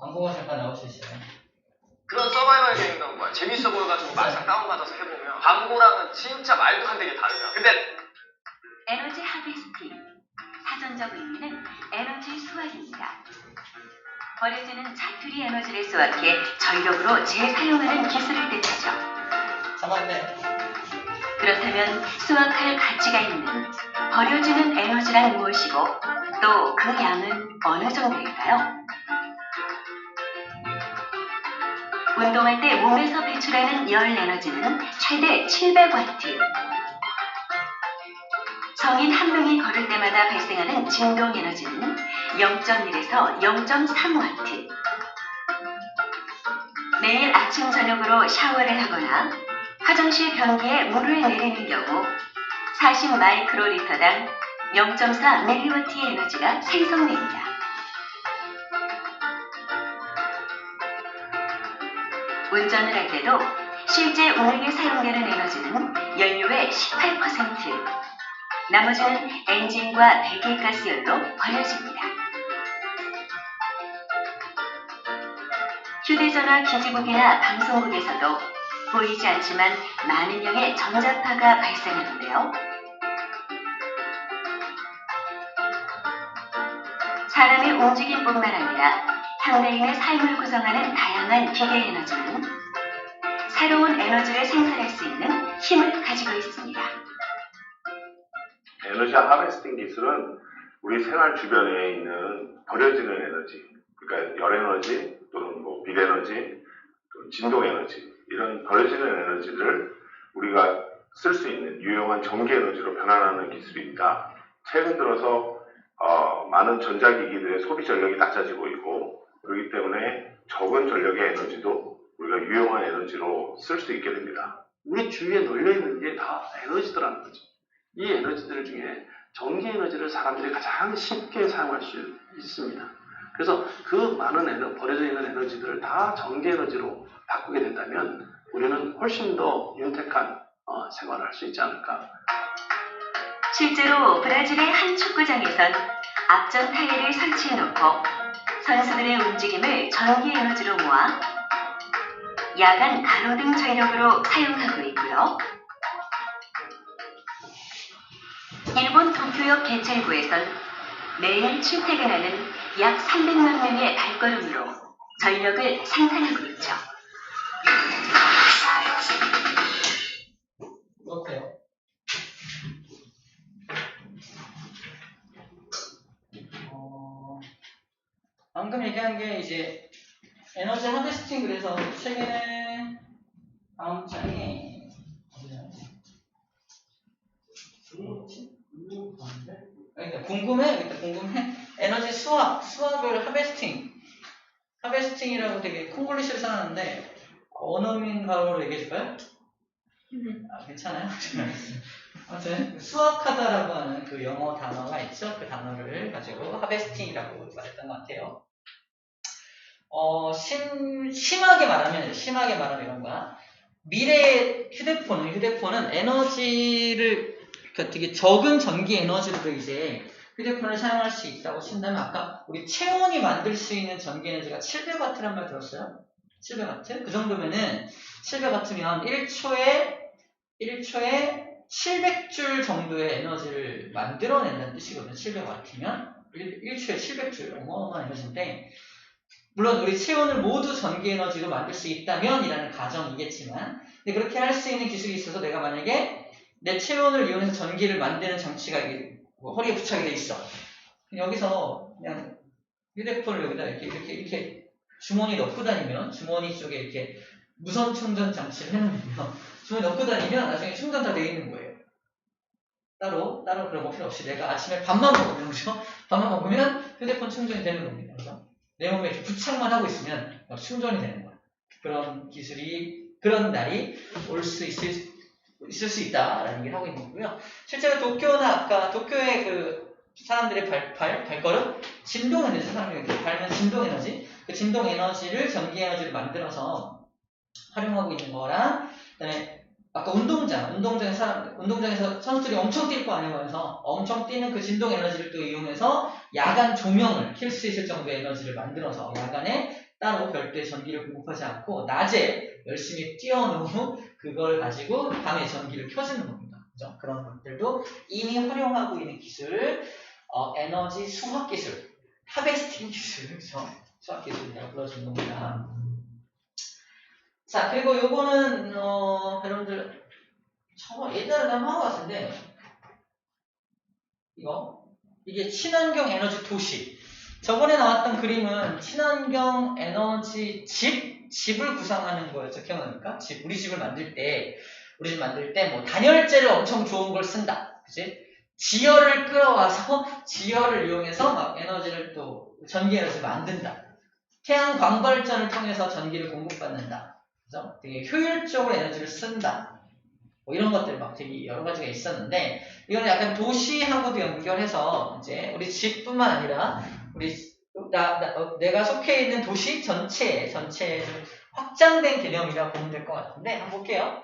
광고가 잠깐 나올 수 있어요. 그런 서바이벌 게임 나온 거야. 재밌어 보여가지고 막상 다운받아서 해보면 광고랑은 진짜 말도 안 되게 다르잖아. 근데 에너지 하베스팅. 사전적 의미는 에너지 수확입니다. 버려지는 자투리 에너지를 수확해 전력으로 재사용하는 기술을 뜻하죠. 잡았네. 그렇다면 수확할 가치가 있는 버려지는 에너지란 무엇이고 또 그 양은 어느 정도일까요? 운동할 때 몸에서 배출하는 열 에너지는 최대 700와트. 성인 한 명이 걸을 때마다 발생하는 진동 에너지는 0.1에서 0.3와트. 매일 아침 저녁으로 샤워를 하거나 화장실 변기에 물을 내리는 경우 40 마이크로리터당 0.4 밀리와트의 에너지가 생성됩니다. 운전을 할 때도 실제 운행에 사용되는 에너지는 연료의 18%, 나머지는 엔진과 배기가스열로 버려집니다. 휴대전화 기지국이나 방송국에서도 보이지 않지만 많은 양의 전자파가 발생하는데요. 사람의 움직임뿐만 아니라 현대인의 삶을 구성하는 다양한 기계 에너지는 새로운 에너지를 생산할 수 있는 힘을 가지고 있습니다. 에너지 하베스팅 기술은 우리 생활 주변에 있는 버려지는 에너지, 그러니까 열 에너지 또는 뭐 빛 에너지, 또 진동 에너지, 이런 버려지는 에너지를 우리가 쓸 수 있는 유용한 전기 에너지로 변환하는 기술입니다. 최근 들어서 많은 전자기기들의 소비 전력이 낮아지고 있고, 그렇기 때문에 적은 전력의 에너지도 우리가 유용한 에너지로 쓸 수 있게 됩니다. 우리 주위에 널려있는 게 다 에너지더라는 거죠. 이 에너지들 중에 전기 에너지를 사람들이 가장 쉽게 사용할 수 있습니다. 그래서 그 많은 버려져 있는 에너지들을 다 전기 에너지로 바꾸게 된다면 우리는 훨씬 더 윤택한 생활을 할 수 있지 않을까. 실제로 브라질의 한 축구장에선 앞전 타일을 설치해놓고 선수들의 움직임을 전기 에너지로 모아 야간 가로등 전력으로 사용하고 있고요. 일본 도쿄역 개찰구에선 매일 출퇴근하는 약 300만 명의 발걸음으로 전력을 생산하고 있죠. 어때요? 방금 얘기한 게 이제 에너지 하베스팅. 그래서 최근에 다음 장이 궁금해? 에너지 수학을 하베스팅이라고 되게 콩글리시를 써놨는데 원어민가로 얘기해줄까요? 괜찮아요? 아무튼 수학하다라고 하는 그 영어 단어가 있죠. 그 단어를 가지고 하베스팅이라고 말했던 것 같아요. 심하게 말하면 이런 거야. 미래의 휴대폰은 에너지를, 그러니까 되게 적은 전기 에너지로 이제 휴대폰을 사용할 수 있다고 친다면, 아까 우리 체온이 만들 수 있는 전기 에너지가 700W란 말 들었어요? 700W? 그 정도면은 700W면 1초에 700줄 정도의 에너지를 만들어낸다는 뜻이거든요. 700W면 1초에 700줄, 어마어마한 에너지인데, 물론 우리 체온을 모두 전기 에너지로 만들 수 있다면 이라는 가정이겠지만, 근데 그렇게 할 수 있는 기술이 있어서 내가 만약에 내 체온을 이용해서 전기를 만드는 장치가 허리에 부착이 돼 있어. 여기서 그냥 휴대폰을 여기다 이렇게 주머니 넣고 다니면, 주머니 쪽에 이렇게 무선 충전 장치를 해놓으면 주머니 넣고 다니면 나중에 충전 다 돼 있는 거예요. 따로 그런 거 필요 없이 내가 아침에 밥만 먹으면, 그죠? 밥만 먹으면 휴대폰 충전이 되는 겁니다. 그죠? 내 몸에 이렇게 부착만 하고 있으면 충전이 되는 거야. 그런 기술이, 그런 날이 올 수 있을 수 있다라는 얘기를 하고 있는 거고요. 실제로 도쿄의 그 사람들의 발걸음, 진동 에너지, 사람들이 밟는 진동 에너지, 그 진동 에너지를 전기 에너지를 만들어서 활용하고 있는 거랑, 그다음에 아까 운동장에서 선수들이 엄청 뛸 거 아니면서 엄청 뛰는 그 진동 에너지를 또 이용해서 야간 조명을 켤 수 있을 정도의 에너지를 만들어서 야간에 따로 별도의 전기를 공급하지 않고 낮에 열심히 뛰어놓은 후 그걸 가지고 밤에 전기를 켜주는 겁니다. 그죠? 그런 것들도 이미 활용하고 있는 기술, 에너지 수학 기술, 하베스팅 기술, 그죠? 수학 기술이라고 불러주는 겁니다. 자, 그리고 요거는 여러분들 저거 예전에 한번 한것 같은데 이게 친환경 에너지 도시. 저번에 나왔던 그림은 친환경 에너지 집을 구상하는 거였죠. 기억납니까? 우리 집을 만들 때 뭐 단열재를 엄청 좋은 걸 쓴다. 그치? 지열을 끌어와서 지열을 이용해서 막 에너지를 또 전기 에너지를 만든다. 태양 광발전을 통해서 전기를 공급받는다. 그죠? 되게 효율적으로 에너지를 쓴다. 뭐 이런 것들 막 되게 여러 가지가 있었는데 이거는 약간 도시하고도 연결해서 이제 우리 집뿐만 아니라 내가 속해 있는 도시 전체에 좀 확장된 개념이라고 보면 될 것 같은데 한번 볼게요.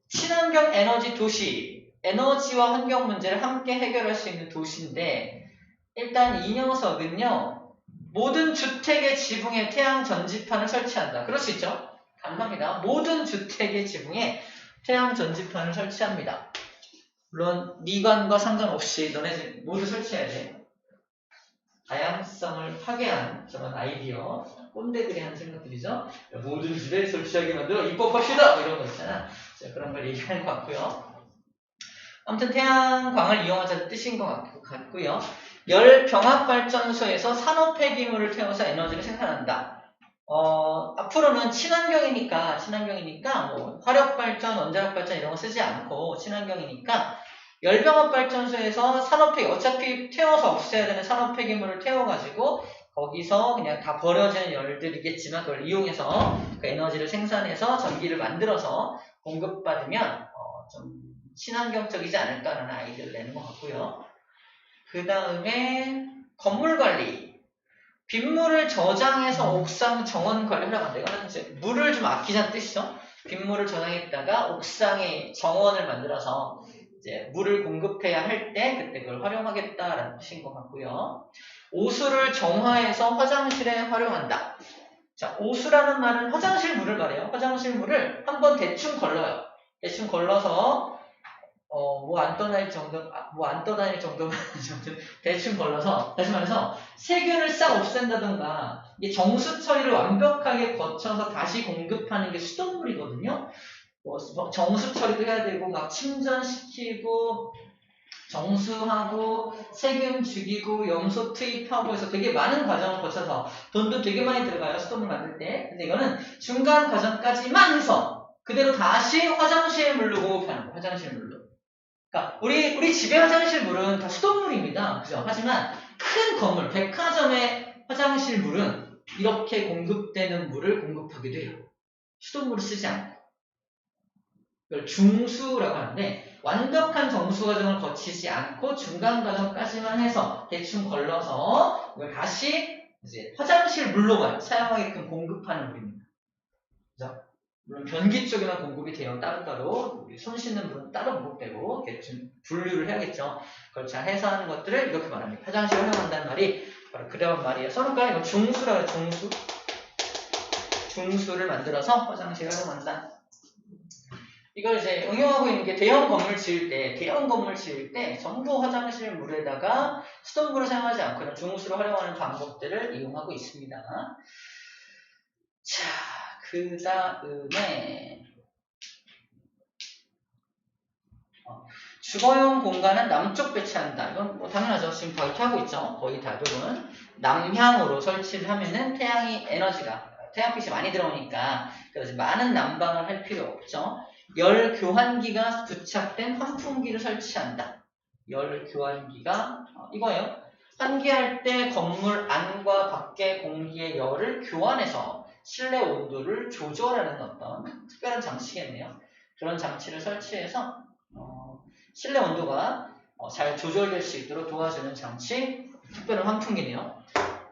친환경 에너지 도시, 에너지와 환경 문제를 함께 해결할 수 있는 도시인데 일단 이 녀석은요 모든 주택의 지붕에 태양 전지판을 설치한다. 그럴 수 있죠? 가능합니다. 모든 주택의 지붕에 태양 전지판을 설치합니다. 물론 미관과 상관없이 너네 모두 설치해야 돼. 다양성을 파괴한 저런 아이디어, 꼰대들이 하는 생각들이죠. 모든 집에 설치하게 만들어 입법합시다! 이런 거 있잖아. 그런 걸 얘기하는 것 같고요. 아무튼 태양광을 이용하자는 뜻인 것 같고요. 열 병합발전소에서 산업 폐기물을 태워서 에너지를 생산한다. 앞으로는 친환경이니까 뭐 화력발전, 원자력발전 이런 거 쓰지 않고 친환경이니까 열병합발전소에서 산업폐기, 어차피 태워서 없애야 되는 산업폐기물을 태워가지고 거기서 그냥 다 버려지는 열들이겠지만 그걸 이용해서 그 에너지를 생산해서 전기를 만들어서 공급받으면 좀 친환경적이지 않을까라는 아이디어를 내는 것 같고요. 그 다음에 건물관리. 빗물을 저장해서 옥상 정원 관리를 한다. 이거는 이제 물을 좀 아끼자는 뜻이죠. 빗물을 저장했다가 옥상에 정원을 만들어서 이제 물을 공급해야 할 때 그때 그걸 활용하겠다라는 뜻인 것 같고요. 오수를 정화해서 화장실에 활용한다. 자, 오수라는 말은 화장실 물을 말해요. 화장실 물을 한번 대충 걸러요. 대충 걸러서 뭐 안 떠다닐 정도만 대충 걸러서 다시 말해서 세균을 싹 없앤다던가 이게 정수 처리를 완벽하게 거쳐서 다시 공급하는 게 수돗물이거든요. 정수 처리도 해야 되고 막 침전시키고 정수하고 세균 죽이고 염소 투입하고 해서 되게 많은 과정을 거쳐서 돈도 되게 많이 들어가요. 수돗물 만들 때. 근데 이거는 중간 과정까지만 해서 그대로 다시 화장실 물로 공급하는 거예요. 화장실 물로. 그러니까 우리 집의 화장실 물은 다 수돗물입니다. 그죠? 하지만 큰 건물, 백화점의 화장실 물은 이렇게 공급되는 물을 공급하기도 해요. 수돗물을 쓰지 않고. 이걸 중수라고 하는데 완벽한 정수 과정을 거치지 않고 중간 과정까지만 해서 대충 걸러서 이걸 다시 이제 화장실 물로만 사용하게끔 공급하는 물입니다. 그죠? 물론 변기 쪽에만 공급이 돼요. 따로따로. 손 씻는 물은 따로 공급되고 대충 분류를 해야겠죠. 그걸 잘 해서 하는 것들을 이렇게 말합니다. 화장실 활용한다는 말이 바로 그런 말이에요. 써놓을까요? 이거 중수라고 해요. 중수. 중수를 만들어서 화장실 활용한다. 이걸 이제 응용하고 있는 게 대형 건물 지을 때 전부 화장실 물에다가 수돗물을 사용하지 않고 이런 중수를 활용하는 방법들을 이용하고 있습니다. 자, 그 다음에 주거용 공간은 남쪽 배치한다. 이건 뭐 당연하죠. 지금 다 이렇게 하고 있죠. 거의 대부분 남향으로 설치를 하면은 태양빛이 많이 들어오니까 그래서 많은 난방을 할 필요 없죠. 열 교환기가 부착된 환풍기를 설치한다. 열 교환기가 이거예요. 환기할 때 건물 안과 밖의 공기의 열을 교환해서 실내 온도를 조절하는 어떤 특별한 장치겠네요. 그런 장치를 설치해서 실내 온도가 잘 조절될 수 있도록 도와주는 장치, 특별한 환풍기네요.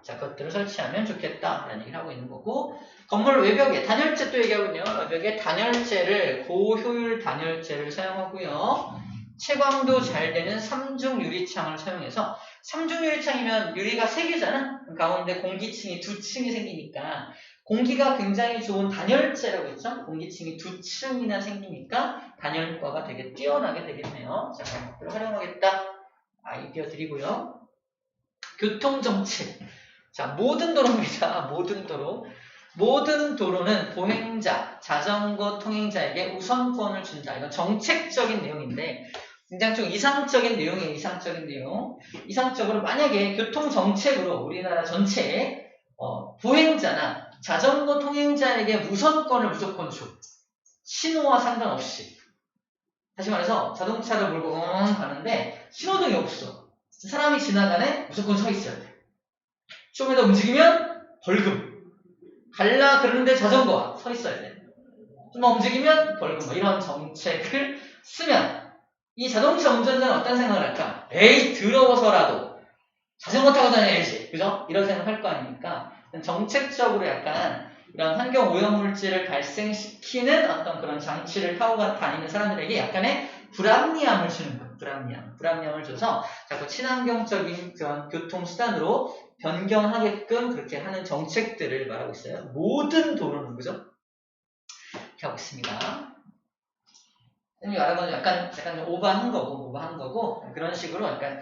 자, 그것들을 설치하면 좋겠다라는 얘기를 하고 있는 거고, 건물 외벽에 단열재 또 얘기하고 있네요. 외벽에 단열재를 고효율 단열재를 사용하고요. 채광도 잘 되는 3중 유리창을 사용해서 3중 유리창이면 유리가 3개잖아. 가운데 공기층이 2층이 생기니까 공기가 굉장히 좋은 단열재라고 했죠. 공기층이 2층이나 생기니까 단열 효과가 되게 뛰어나게 되겠네요. 자, 그런 것들을 활용하겠다. 아이디어 드리고요. 교통정책. 자, 모든 도로입니다. 모든 도로. 모든 도로는 보행자, 자전거 통행자에게 우선권을 준다. 이건 정책적인 내용인데 굉장히 좀 이상적인 내용이에요. 이상적인 내용. 이상적으로 만약에 교통정책으로 우리나라 전체에 보행자나 자전거 통행자에게 우선권을 무조건 줘. 신호와 상관없이. 다시 말해서 자동차를 몰고 가는데 신호등이 없어. 사람이 지나가네? 무조건 서 있어야 돼. 좀에더 움직이면 벌금. 갈라 그러는데 자전거와 서 있어야 돼. 좀만 움직이면 벌금. 이런 정책을 쓰면 이 자동차 운전자는 어떤 생각을 할까? 에이 더러워서라도 자전거 타고 다녀야지. 그죠? 이런 생각을 할 거 아닙니까? 정책적으로 약간 이런 환경 오염물질을 발생시키는 어떤 그런 장치를 타고 다니는 사람들에게 약간의 불합리함을 주는 거예요. 불합리함을 줘서 자꾸 친환경적인 그런 교통수단으로 변경하게끔 그렇게 하는 정책들을 말하고 있어요. 모든 도로는, 그죠? 이렇게 하고 있습니다. 약간 좀 오버한 거고, 그런 식으로 약간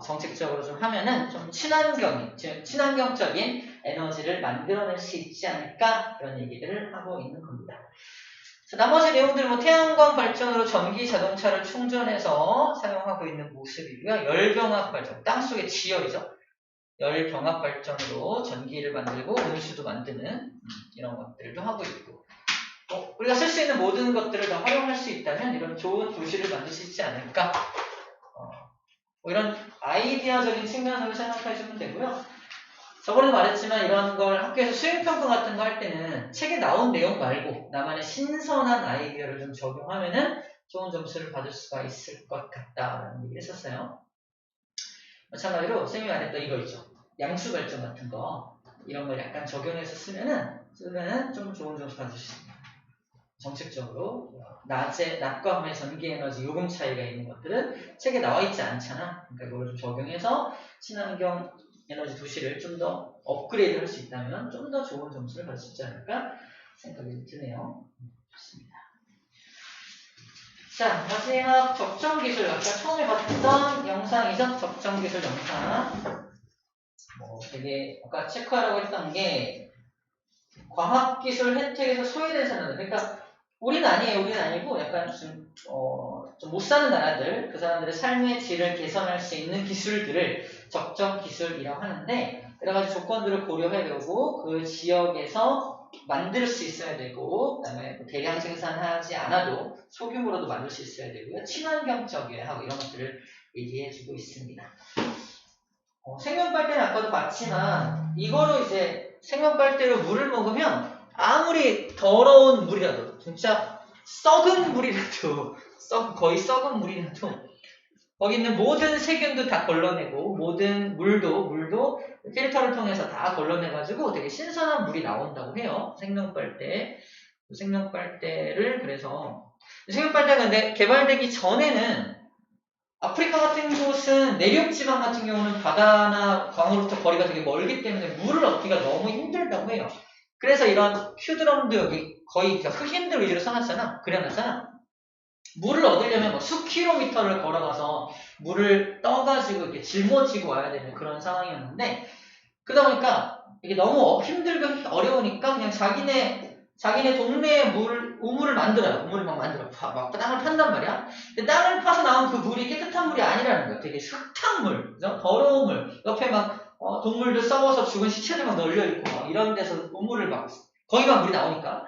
정책적으로 좀 하면은 좀 친환경적인 에너지를 만들어낼 수 있지 않을까, 이런 얘기들을 하고 있는 겁니다. 자, 나머지 내용들 태양광 발전으로 전기 자동차를 충전해서 사용하고 있는 모습이고요. 열병합 발전, 땅속의 지열이죠. 열병합 발전으로 전기를 만들고 온수도 만드는 이런 것들도 하고 있고, 우리가 쓸 수 있는 모든 것들을 다 활용할 수 있다면 이런 좋은 도시를 만들 수 있지 않을까, 이런 아이디어적인 측면으로 생각하시면 되고요. 저번에 말했지만 이런 걸 학교에서 수행평가 같은 거 할 때는 책에 나온 내용 말고 나만의 신선한 아이디어를 좀 적용하면은 좋은 점수를 받을 수가 있을 것 같다라는 얘기를 했었어요. 마찬가지로 선생님이 말했던 이거 있죠. 양수 발전 같은 거, 이런 걸 약간 적용해서 쓰면은 좀 좋은 점수 받을 수 있습니다. 정책적으로 낮과 밤의 전기 에너지 요금 차이가 있는 것들은 책에 나와 있지 않잖아. 그러니까 이걸 좀 적용해서 친환경 에너지 도시를 좀 더 업그레이드 할 수 있다면 좀 더 좋은 점수를 받을 수 있지 않을까 생각이 드네요. 좋습니다. 자, 마지막 적정기술. 아까 처음에 봤던 영상이죠? 적정기술 영상. 되게 아까 체크하라고 했던 게 과학기술 혜택에서 소외된 사람들. 그러니까 우리는 아니고 약간 좀 못 사는 나라들, 그 사람들의 삶의 질을 개선할 수 있는 기술들을 적정기술이라고 하는데 여러 가지 조건들을 고려해보고 그 지역에서 만들 수 있어야 되고, 그 다음에 대량 생산하지 않아도 소규모로도 만들 수 있어야 되고요. 친환경적이어야 하고 이런 것들을 얘기해주고 있습니다. 생명빨대는 아까도 봤지만 이거로 이제 생명빨대로 물을 먹으면 아무리 더러운 물이라도, 진짜 썩은 물이라도, 거의 썩은 물이라도 거기 있는 모든 세균도 다 걸러내고 모든 물도 필터를 통해서 다 걸러내가지고 되게 신선한 물이 나온다고 해요. 생명빨대를 그래서 생명빨대가 근데 개발되기 전에는 아프리카 같은 곳은 내륙지방 같은 경우는 바다나 강으로부터 거리가 되게 멀기 때문에 물을 얻기가 너무 힘들다고 해요. 그래서 이런 큐드럼도 여기 거의 흑인들 위주로 써놨잖아. 그려놨잖아. 물을 얻으려면 수킬로미터를 걸어가서 물을 떠가지고 이렇게 짊어지고 와야 되는 그런 상황이었는데, 그러다 보니까 이게 너무 힘들고 어려우니까 그냥 자기네 동네에 우물을 만들어요. 우물을 막 만들어. 막 땅을 판단 말이야. 근데 땅을 파서 나온 그 물이 깨끗한 물이 아니라는 거야. 되게 흙탕물, 그죠? 더러운 물. 옆에 막 동물들 썩어서 죽은 시체들 막 널려있고 막 이런 데서 우물을 거기만 물이 나오니까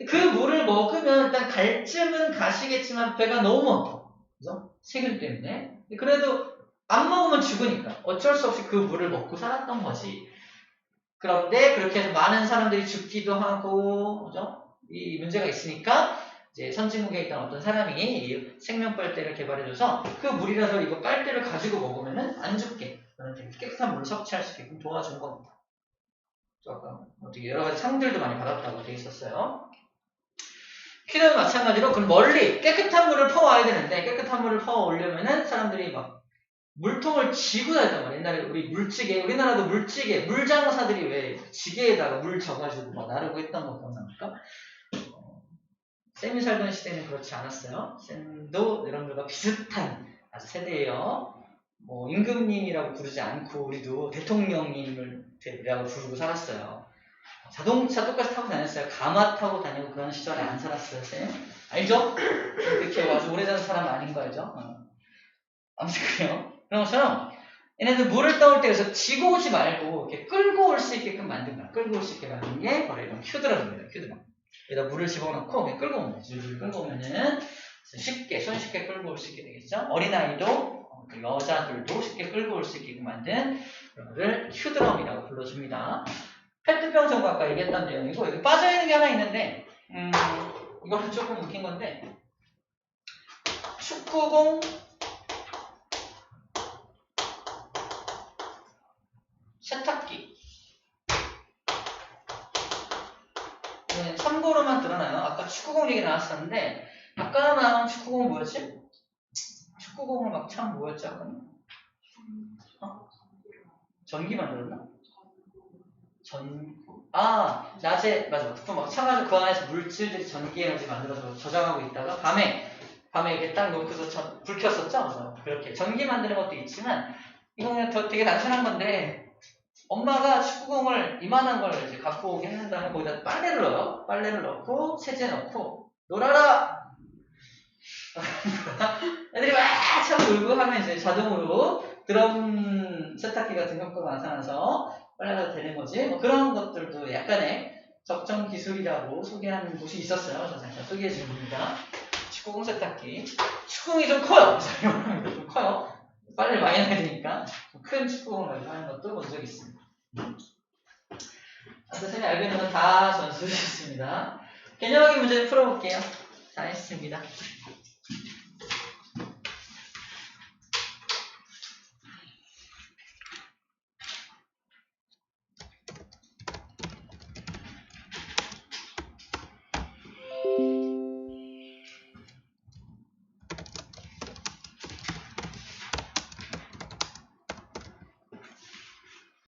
그 물을 먹으면 일단 갈증은 가시겠지만 배가 너무 아파. 그죠? 세균 때문에. 그래도 안 먹으면 죽으니까 어쩔 수 없이 그 물을 먹고 살았던 거지. 그런데 그렇게 해서 많은 사람들이 죽기도 하고, 그죠? 이 문제가 있으니까 이제 선진국에 있던 어떤 사람이 이 생명빨대를 개발해줘서 그 물이라도 이거 빨대를 가지고 먹으면은 안 죽게, 되게 깨끗한 물을 섭취할 수 있게끔 도와준 겁니다. 아까 어떻게 여러 가지 상들도 많이 받았다고 돼 있었어요. 퀴즈는 마찬가지로 그럼 멀리 깨끗한 물을 퍼와야 되는데 깨끗한 물을 퍼오려면은 사람들이 막 물통을 쥐고 다녔단 말이야. 옛날에 우리나라도 물찌개, 물장사들이 왜 지게에다가 물 져가지고 막 나르고 했던 거 기억납니까? 쌤이 살던 시대는 그렇지 않았어요. 쌤도 여러분들과 비슷한 아주 세대예요. 뭐 임금님이라고 부르지 않고 우리도 대통령님이라고 부르고 살았어요. 자동차 똑같이 타고 다녔어요. 가마 타고 다니고 그런 시절에 안 살았어요, 쌤. 알죠? 이렇게 아주 오래전 사람 아닌 거 알죠? 아무튼 그래요. 그런 것처럼 얘네들 물을 떠올 때 그래서 지고 오지 말고 이렇게 끌고 올 수 있게끔 만든 거야. 끌고 올 수 있게 만든 게 바로 이런 큐드럼입니다. 큐드럼. 여기다 물을 집어넣고 그냥 끌고 오면 돼. 줄줄 끌고 오면은 손쉽게 끌고 올 수 있게 되겠죠. 어린아이도 여자들도 쉽게 끌고 올 수 있게 만든 이거를 큐드럼이라고 불러줍니다. 페트병 정도 아까 얘기했던 내용이고 여기 빠져있는 게 하나 있는데 이거는 조금 웃긴 건데 축구공 세탁기 참고로만 드러나요. 아까 축구공 얘기 나왔었는데 아까 나온 축구공은 뭐였지? 축구공을 막 참 뭐였지 아까는? 전기 만들었나? 낮에 맞아. 부품 막 차가지고 그 안에서 물질들이 전기 에너지 만들어서 저장하고 있다가 밤에 이렇게 딱 놓고서 불 켰었죠? 그렇게 전기 만드는 것도 있지만 이거는 되게 단순한 건데 엄마가 축구공을 이만한 걸 이제 갖고 오게 한 다음에 거기다 빨래를 넣어요. 빨래를 넣고 세제 넣고 놀아라. 애들이 막 차고 놀고 하면 이제 자동으로 드럼 세탁기 같은 효과가 나타나서 빨래가 되는 거지. 뭐 그런 것들도 약간의 적정 기술이라고 소개하는 곳이 있었어요. 그래서 잠깐 소개해 드립니다. 축구공 세탁기. 축구공이 좀 커요. 좀 커요. 빨래를 많이 넣어야 되니까 큰 축구공을 가지고 하는 것도 본 적이 있습니다. 선생님이 알고 있는 건 다 전수해 주셨습니다. 개념학의 문제를 풀어볼게요. 다 했습니다.